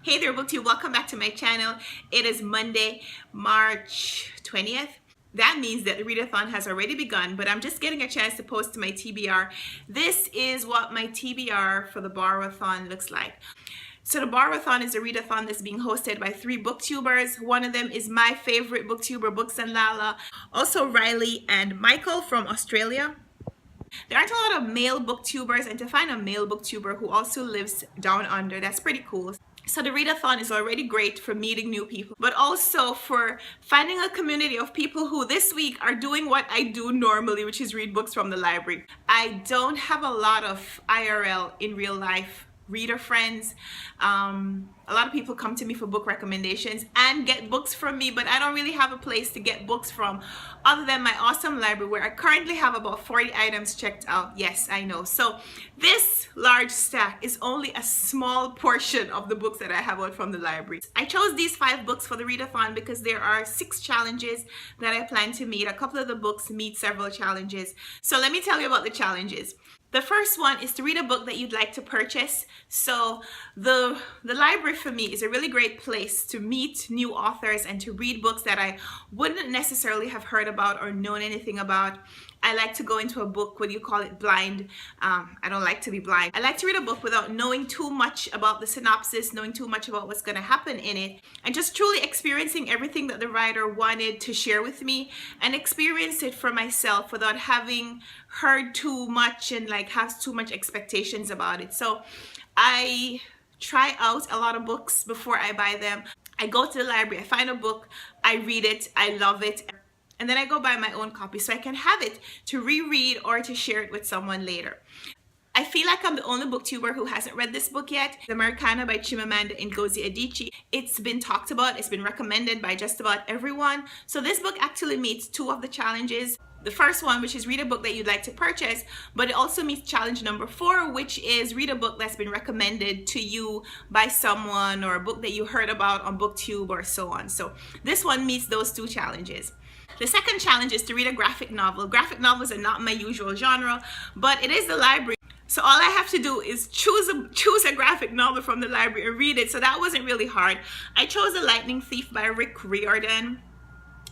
Hey there, BookTube. Welcome back to my channel. It is Monday, March 20th. That means that the read-a-thon has already begun, but I'm just getting a chance to post to my TBR. This is what my TBR for the Borrow-A-Thon looks like. So the Borrow-A-Thon is a read-a-thon that's being hosted by 3 booktubers. One of them is my favorite booktuber, Books and Lala. Also Riley and Michael from Australia. There aren't a lot of male booktubers, and to find a male booktuber who also lives down under, that's pretty cool. So the read-a-thon is already great for meeting new people, but also for finding a community of people who this week are doing what I do normally, which is read books from the library. I don't have a lot of IRL in real life reader friends. A lot of people come to me for book recommendations and get books from me, but I don't really have a place to get books from other than my awesome library, where I currently have about 40 items checked out. Yes, I know. So this large stack is only a small portion of the books that I have out from the library. I chose these 5 books for the read-a-thon because there are 6 challenges that I plan to meet. A couple of the books meet several challenges. So let me tell you about the challenges. The first one is to read a book that you'd like to purchase. So the library for me is a really great place to meet new authors and to read books that I wouldn't necessarily have heard about or known anything about. I like to go into a book, whether you call it blind. I don't like to be blind. I like to read a book without knowing too much about the synopsis, knowing too much about what's going to happen in it, and just truly experiencing everything that the writer wanted to share with me and experience it for myself without having heard too much and like have too much expectations about it. So I try out a lot of books before I buy them. I go to the library, I find a book, I read it, I love it, and then I go buy my own copy so I can have it to reread or to share it with someone later. I feel like I'm the only booktuber who hasn't read this book yet. Americanah by Chimamanda Ngozi Adichie. It's been talked about, it's been recommended by just about everyone. So this book actually meets 2 of the challenges. The first one, which is read a book that you'd like to purchase, but it also meets challenge number 4, which is read a book that's been recommended to you by someone, or a book that you heard about on BookTube or so on. So this one meets those 2 challenges. The second challenge is to read a graphic novel. Graphic novels are not my usual genre, but it is the library. So all I have to do is choose a graphic novel from the library and read it. So that wasn't really hard. I chose The Lightning Thief by Rick Riordan.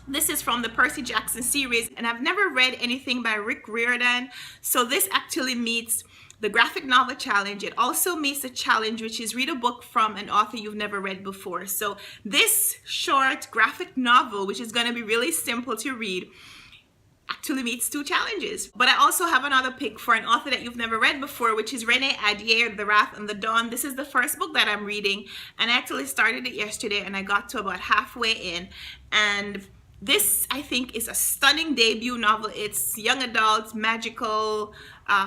This is from the Percy Jackson series, and I've never read anything by Rick Riordan. So this actually meets the graphic novel challenge. It also meets the challenge, which is read a book from an author you've never read before. So this short graphic novel, which is going to be really simple to read, actually meets 2 challenges. But I also have another pick for an author that you've never read before, which is Renee Ahdieh, The Wrath and the Dawn. This is the first book that I'm reading, and I actually started it yesterday, and I got to about halfway in, and this, I think, is a stunning debut novel. It's young adult, magical,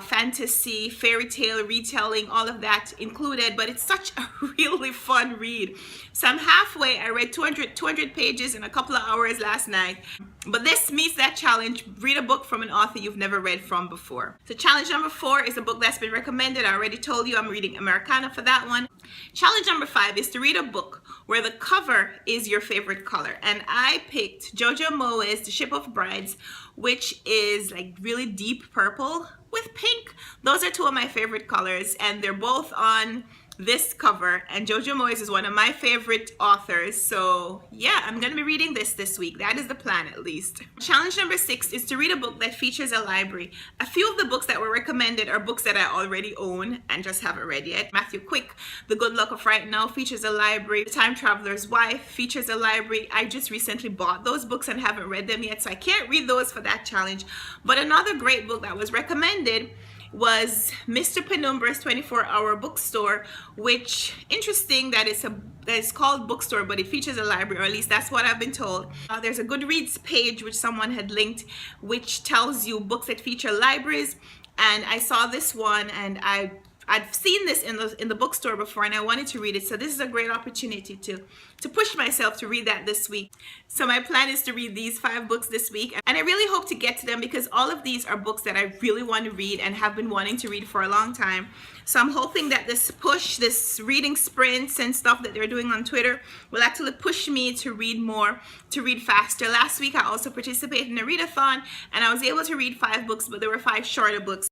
fantasy, fairy tale, retelling, all of that included, but it's such a really fun read. So I'm halfway. I read 200 pages in a couple of hours last night. But this meets that challenge. Read a book from an author you've never read from before. So challenge number 4 is a book that's been recommended. I already told you I'm reading Americanah for that one. Challenge number 5 is to read a book where the cover is your favorite color. And I picked Jojo Moyes' The Ship of Brides, which is like really deep purple with pink. Those are 2 of my favorite colors, and they're both on this cover, and Jojo Moyes is one of my favorite authors. So yeah, I'm gonna be reading this week. That is the plan, at least. Challenge number 6 is to read a book that features a library. A few of the books that were recommended are books that I already own and just haven't read yet. Matthew Quick, The Good Luck of Right Now, features a library. The Time Traveler's Wife features a library. I just recently bought those books and haven't read them yet, so I can't read those for that challenge. But another great book that was recommended was Mr. Penumbra's 24-Hour Bookstore, which, interesting that it's called Bookstore, but it features a library, or at least that's what I've been told. There's a Goodreads page which someone had linked, which tells you books that feature libraries, and I saw this one, and I've seen this in the bookstore before, and I wanted to read it. So this is a great opportunity to push myself to read that this week. So my plan is to read these 5 books this week, and I really hope to get to them because all of these are books that I really want to read and have been wanting to read for a long time. So I'm hoping that this reading sprints and stuff that they're doing on Twitter will actually push me to read more, to read faster. Last week I also participated in a read-a-thon, and I was able to read 5 books, but there were 5 shorter books.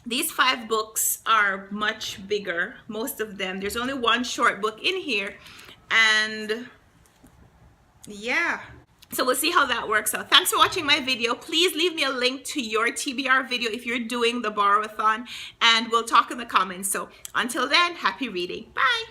These 5 books are much bigger, most of them. There's only one short book in here, and yeah. So we'll see how that works out. Thanks for watching my video. Please leave me a link to your TBR video if you're doing the Borrow-A-Thon, and we'll talk in the comments. So until then, happy reading. Bye.